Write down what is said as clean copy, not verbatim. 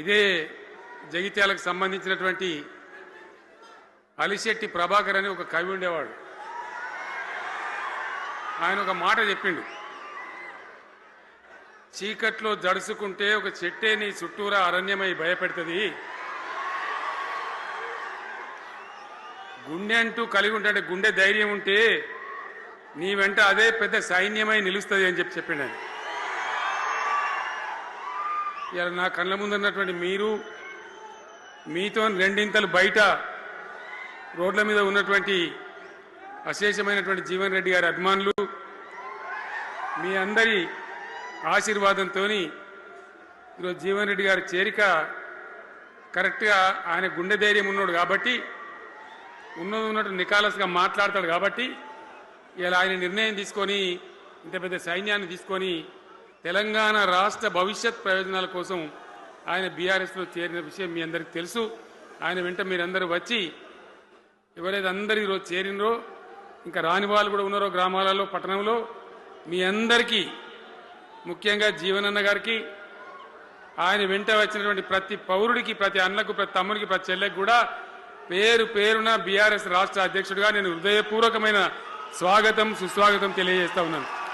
ఇదే జగిత్యాలకు సంబంధించినటువంటి అలిశెట్టి ప్రభాకర్ అని ఒక కవి ఉండేవాడు. ఆయన ఒక మాట చెప్పిండు, చీకట్లో జడుసుకుంటే ఒక చెట్టే నీ చుట్టూరా అరణ్యమై భయపెడుతుంది, గుండె అంటూ కలిగి ఉంటే గుండె ధైర్యం ఉంటే నీ వెంట అదే పెద్ద సైన్యమై నిలుస్తుంది అని చెప్పిండు ఆయన. ఇలా నా కళ్ళ ముందున్నటువంటి మీరు, మీతో రెండింతలు బయట రోడ్ల మీద ఉన్నటువంటి అశేషమైనటువంటి జీవన్ రెడ్డి గారి అభిమానులు, మీ అందరి ఆశీర్వాదంతో ఈరోజు జీవన్ రెడ్డి గారి చేరిక కరెక్ట్గా ఆయన గుండె ధైర్యం ఉన్నాడు కాబట్టి, ఉన్నట్టు నికాలస్గా మాట్లాడతాడు కాబట్టి ఇలా ఆయన నిర్ణయం తీసుకొని ఇంత పెద్ద సైన్యాన్ని తీసుకొని తెలంగాణ రాష్ట్ర భవిష్యత్ ప్రయోజనాల కోసం ఆయన బీఆర్ఎస్లో చేరిన విషయం మీ అందరికీ తెలుసు. ఆయన వెంట మీరందరూ వచ్చి ఎవరైతే అందరూ ఈరోజు చేరినరో, ఇంకా రాని వాళ్ళు కూడా ఉన్నారో గ్రామాలలో పట్టణంలో, మీ అందరికీ ముఖ్యంగా జీవనన్న గారికి, ఆయన వెంట వచ్చినటువంటి ప్రతి పౌరుడికి, ప్రతి అన్నకు, ప్రతి తమ్ముడికి, ప్రతి చెల్లెకి కూడా పేరు పేరున బీఆర్ఎస్ రాష్ట్ర అధ్యక్షుడిగా నేను హృదయపూర్వకమైన స్వాగతం సుస్వాగతం తెలియజేస్తా ఉన్నాను.